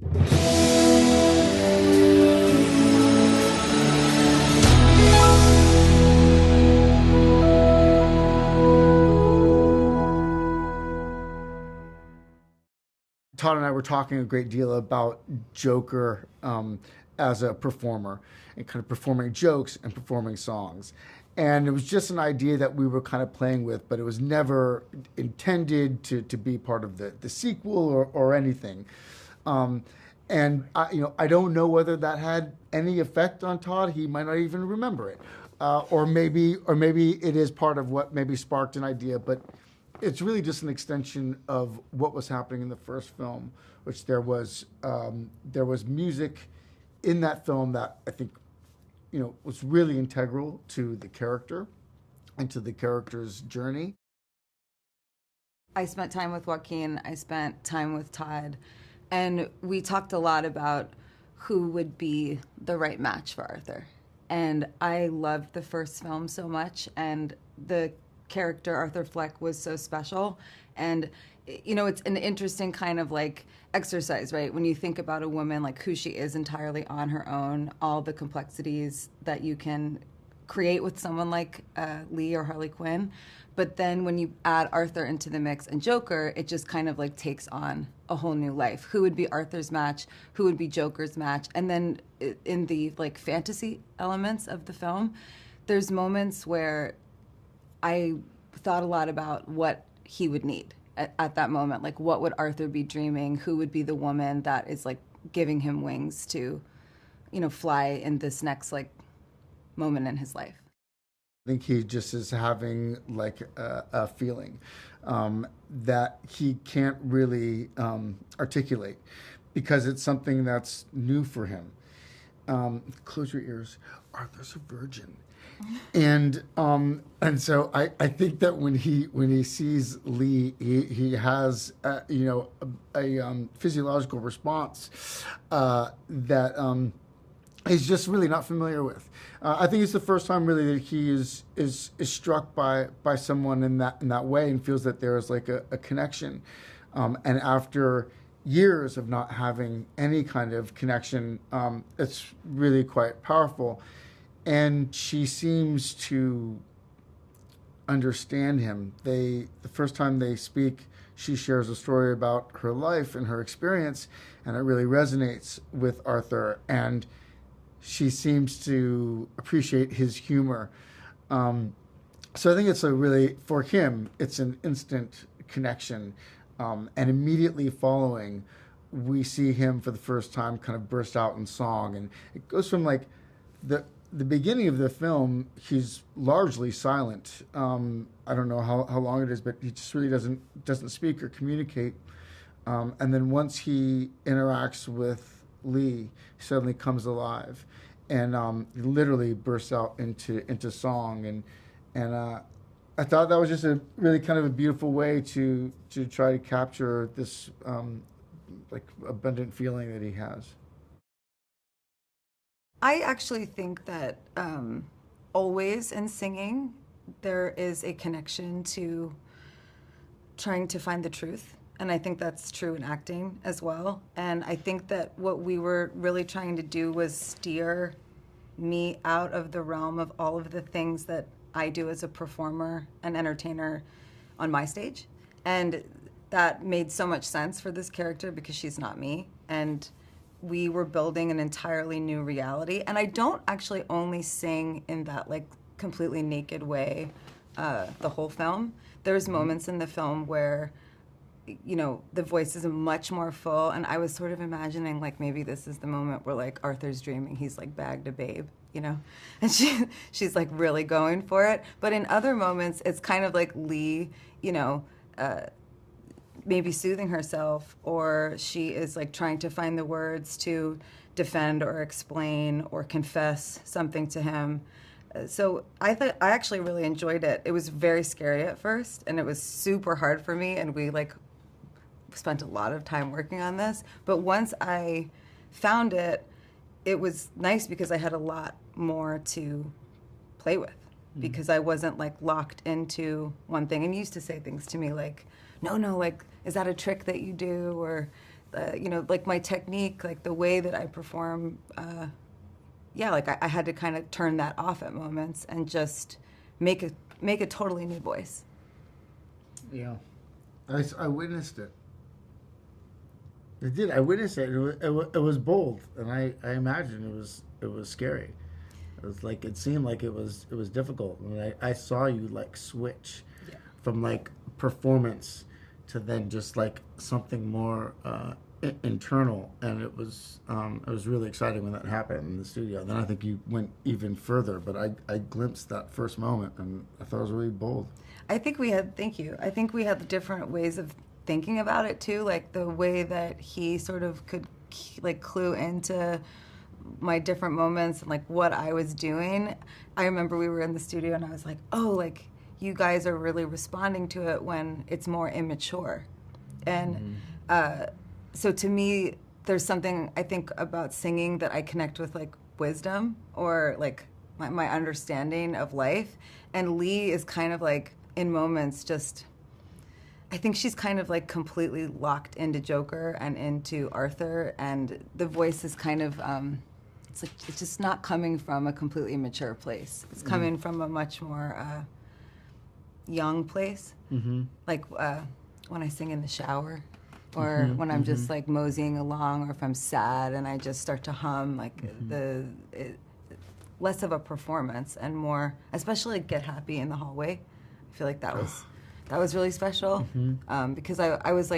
Todd and I were talking a great deal about Joker as a performer and kind of performing jokes and performing songs. And it was just an idea that we were kind of playing with, but it was never intended to be part of the sequel or anything. And I don't know whether that had any effect on Todd. He might not even remember it. Or maybe it is part of what maybe sparked an idea, but it's really just an extension of what was happening in the first film, which there was music in that film that I think, was really integral to the character and to the character's journey. I spent time with Joaquin, I spent time with Todd, and we talked a lot about who would be the right match for Arthur. And I loved the first film so much, and the character Arthur Fleck was so special. And it's an interesting kind of like exercise, right? When you think about a woman, like who she is entirely on her own, all the complexities that you can create with someone like Lee or Harley Quinn. But then when you add Arthur into the mix and Joker, it just kind of like takes on a whole new life. Who would be Arthur's match? Who would be Joker's match? And then in the like fantasy elements of the film, there's moments where I thought a lot about what he would need at that moment. Like, what would Arthur be dreaming? Who would be the woman that is like giving him wings to, fly in this next like moment in his life? I think he just is having like a feeling that he can't really articulate because it's something that's new for him. Close your ears. Arthur's a virgin. And so I think that when he sees Lee, he has a physiological response that he's just really not familiar with. I think it's the first time really that he is struck by someone in that way and feels that there is like a connection. And after years of not having any kind of connection, it's really quite powerful. And she seems to understand him. The first time they speak, she shares a story about her life and her experience, and it really resonates with Arthur. And she seems to appreciate his humor. So I think it's for him, it's an instant connection. And immediately following, we see him for the first time kind of burst out in song. And it goes from like the beginning of the film, he's largely silent. I don't know how long it is, but he just really doesn't speak or communicate. And then once he interacts with Lee, he suddenly comes alive, and he literally bursts out into song. And I thought that was just a really kind of a beautiful way to try to capture this like abundant feeling that he has. I actually think that always in singing, there is a connection to trying to find the truth. And I think that's true in acting as well. And I think that what we were really trying to do was steer me out of the realm of all of the things that I do as a performer and entertainer on my stage. And that made so much sense for this character because she's not me. And we were building an entirely new reality. And I don't actually only sing in that like completely naked way the whole film. There's moments in the film where, the voice is much more full, and I was sort of imagining like maybe this is the moment where like Arthur's dreaming he's like bagged a babe, and she's like really going for it. But in other moments, it's kind of like Lee, maybe soothing herself, or she is like trying to find the words to defend or explain or confess something to him. So I actually really enjoyed it. It was very scary at first, and it was super hard for me, and we like spent a lot of time working on this. But once I found it, it was nice because I had a lot more to play with, because I wasn't like locked into one thing. And you used to say things to me like, no, like, is that a trick that you do? Or you know, like my technique, like the way that I perform, yeah, like I had to kind of turn that off at moments and just make a totally new voice. Yeah, I witnessed it. I did. I witnessed it. It was bold, and I imagine it was scary. It was like it seemed like it was difficult. I mean, I saw you like switch Yeah. from like performance to then just like something more internal, and it was really exciting when that happened in the studio. Then I think you went even further, but I glimpsed that first moment, and I thought it was really bold. I think we had, thank you. I think we had different ways of thinking about it too, like the way that he sort of could like clue into my different moments and like what I was doing. I remember we were in the studio and I was like, oh, like you guys are really responding to it when it's more immature. And so to me, there's something I think about singing that I connect with like wisdom or like my understanding of life. And Lee is kind of like in moments just, I think she's kind of like completely locked into Joker and into Arthur, and the voice is kind of, it's like it's just not coming from a completely mature place. It's coming from a much more young place. Mm-hmm. Like when I sing in the shower, or when I'm just like moseying along, or if I'm sad and I just start to hum, like less of a performance and more, especially like Get Happy in the Hallway. I feel like that was really special because I was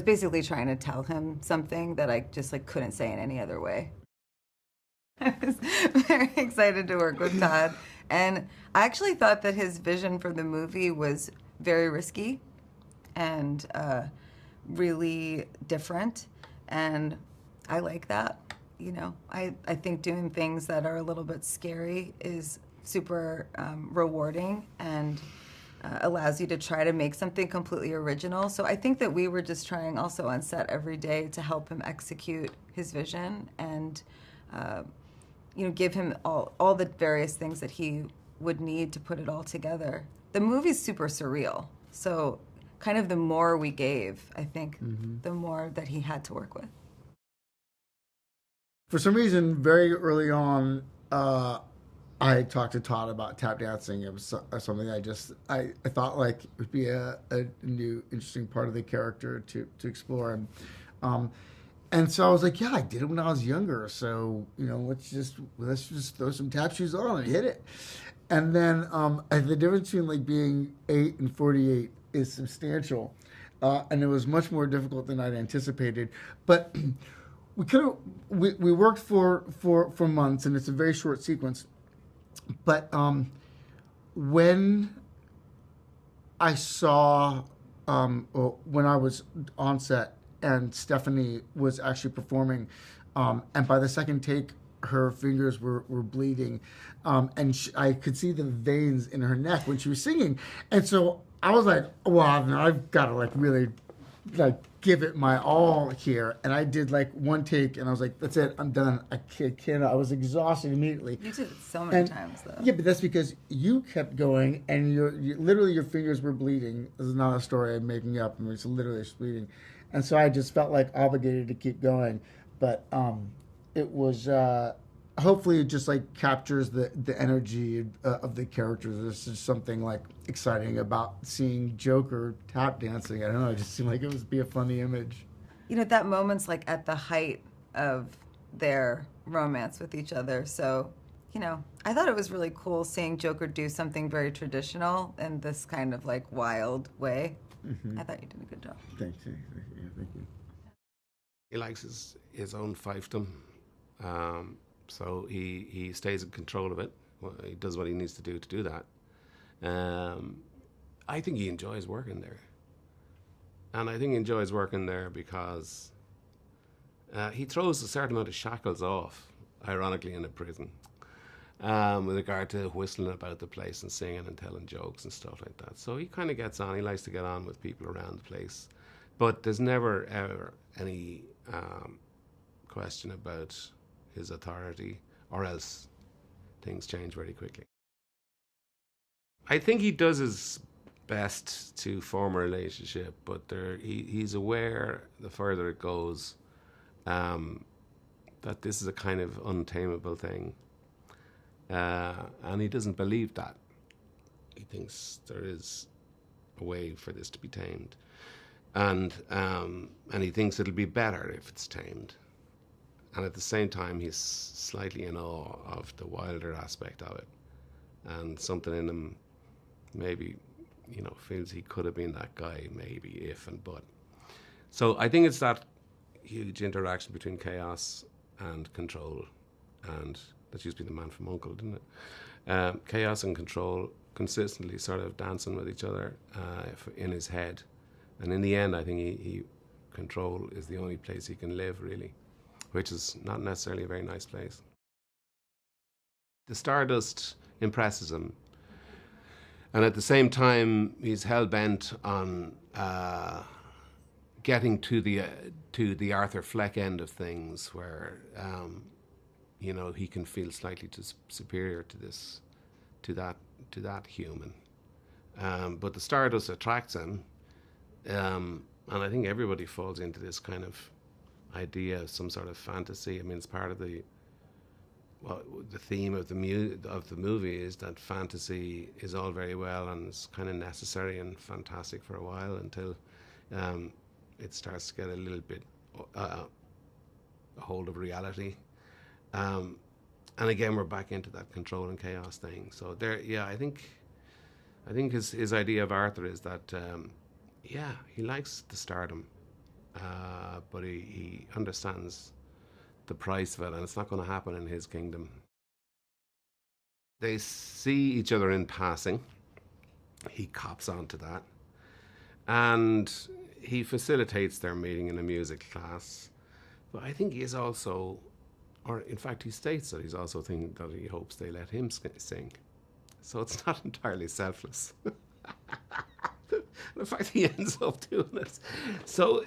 basically trying to tell him something that I just like couldn't say in any other way. I was very excited to work with Todd, and I actually thought that his vision for the movie was very risky and really different, and I like that. You know, I think doing things that are a little bit scary is super rewarding and allows you to try to make something completely original. So I think that we were just trying also on set every day to help him execute his vision and you know, give him all the various things that he would need to put it all together. The movie's super surreal, so kind of the more we gave, I think, the more that he had to work with. For some reason, very early on, I talked to Todd about tap dancing. It was something I thought like it would be a new interesting part of the character to explore, and so I was like, yeah, I did it when I was younger. So you know, let's just throw some tap shoes on and hit it. And then the difference between like being 8 and 48 is substantial, and it was much more difficult than I'd anticipated, but. We worked for months, and it's a very short sequence. But when I saw, when I was on set and Stephanie was actually performing, and by the second take, her fingers were bleeding, and I could see the veins in her neck when she was singing. And so I was like, wow, now I've got to like really like give it my all here. And I did like one take and I was like, that's it, I'm done. I can't. I was exhausted immediately. You did it so many times though. Yeah, but that's because you kept going and literally your fingers were bleeding. This is not a story I'm making up. I mean, it's literally bleeding. And so I just felt like obligated to keep going. But it was hopefully it just like captures the energy of the characters. There's just something like exciting about seeing Joker tap dancing. I don't know, it just seemed like it would be a funny image. You know, that moment's like at the height of their romance with each other. So, you know, I thought it was really cool seeing Joker do something very traditional in this kind of like wild way. I thought you did a good job. Thank you. He likes his own fiefdom. So he stays in control of it. He does what he needs to do that. I think he enjoys working there. And I think he enjoys working there because he throws a certain amount of shackles off, ironically, in a prison, with regard to whistling about the place and singing and telling jokes and stuff like that. So he kind of gets on. He likes to get on with people around the place. But there's never, ever any question about his authority, or else things change very quickly. I think he does his best to form a relationship, but he's aware the further it goes that this is a kind of untamable thing, and he doesn't believe that. He thinks there is a way for this to be tamed, and he thinks it'll be better if it's tamed. And at the same time, he's slightly in awe of the wilder aspect of it, and something in him maybe, feels he could have been that guy, maybe, if and but. So I think it's that huge interaction between chaos and control, and that used to be the man from U.N.C.L.E., didn't it? Chaos and control consistently sort of dancing with each other in his head, and in the end, I think he control is the only place he can live, really, which is not necessarily a very nice place. The stardust impresses him, and at the same time, he's hell-bent on getting to the Arthur Fleck end of things, where he can feel slightly superior to that human. But the stardust attracts him, and I think everybody falls into this kind of idea of some sort of fantasy. I mean, it's part of the theme of the movie is that fantasy is all very well and it's kind of necessary and fantastic for a while until it starts to get a little bit a hold of reality. And again, we're back into that control and chaos thing. So I think his idea of Arthur is that he likes the stardom, but he understands the price of it, and it's not going to happen in his kingdom. They see each other in passing. He cops onto that, and he facilitates their meeting in a music class. But I think he is also, or in fact he states that he's also thinking that he hopes they let him sing. So it's not entirely selfless. In fact, he ends up doing it. So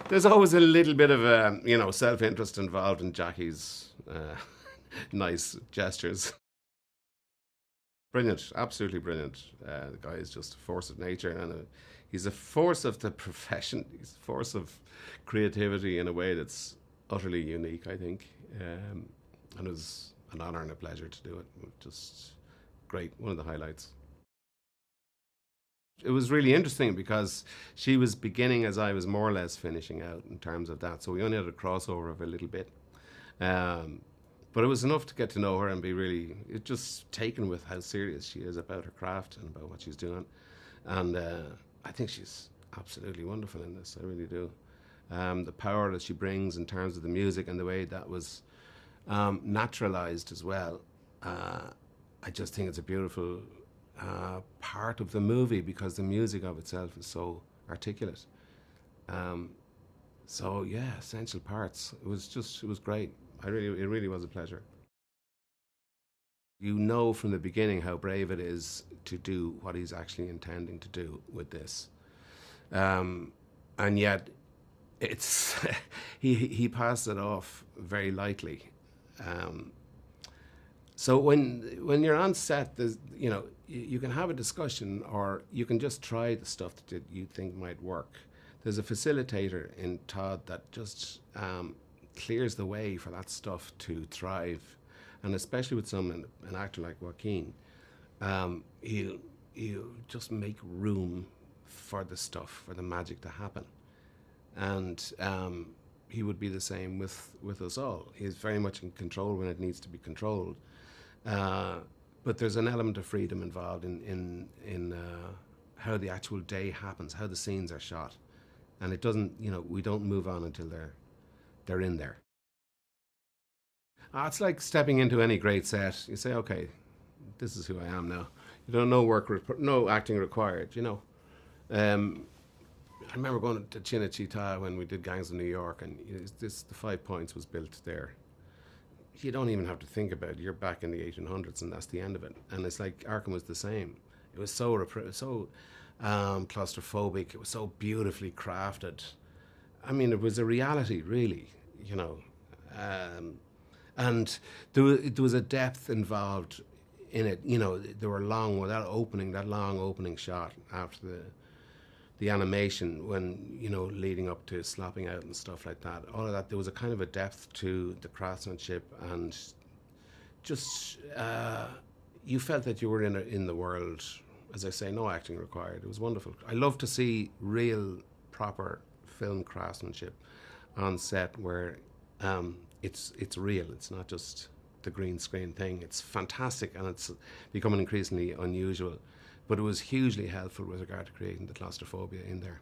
there's always a little bit of self-interest involved in Jackie's nice gestures. Brilliant, absolutely brilliant. The guy is just a force of nature, and he's a force of the profession. He's a force of creativity in a way that's utterly unique, I think. And it was an honor and a pleasure to do it. Just great, one of the highlights. It was really interesting because she was beginning as I was more or less finishing out in terms of that. So we only had a crossover of a little bit. But it was enough to get to know her and be really just taken with how serious she is about her craft and about what she's doing. And I think she's absolutely wonderful in this. I really do. The power that she brings in terms of the music and the way that was naturalized as well. I just think it's a beautiful part of the movie because the music of itself is so articulate. So yeah, essential parts. It was great. It really was a pleasure. You know from the beginning how brave it is to do what he's actually intending to do with this, and yet it's he passed it off very lightly. So when you're on set, there's, you can have a discussion or you can just try the stuff that you think might work. There's a facilitator in Todd that just clears the way for that stuff to thrive, and especially with an actor like Joaquin, he'll just make room for the stuff, for the magic to happen, and he would be the same with us all. He's very much in control when it needs to be controlled. But there's an element of freedom involved in how the actual day happens, how the scenes are shot, and it doesn't. We don't move on until they're in there. It's like stepping into any great set. You say, okay, this is who I am now. No acting required. I remember going to Cinecittà when we did Gangs of New York, and the 5 Points was built there. You don't even have to think about it. You're back in the 1800s, and that's the end of it. And it's like Arkham was the same. It was so claustrophobic. It was so beautifully crafted. I mean, it was a reality, really. And there was a depth involved in it. You know, they were long with that long opening shot after the animation, when, you know, leading up to slopping out and stuff like that. All of that, there was a kind of a depth to the craftsmanship, and just you felt that you were in the world. As I say, no acting required. It was wonderful. I love to see real, proper film craftsmanship on set, where it's real. It's not just the green screen thing. It's fantastic, and it's becoming increasingly unusual. But it was hugely helpful with regard to creating the claustrophobia in there.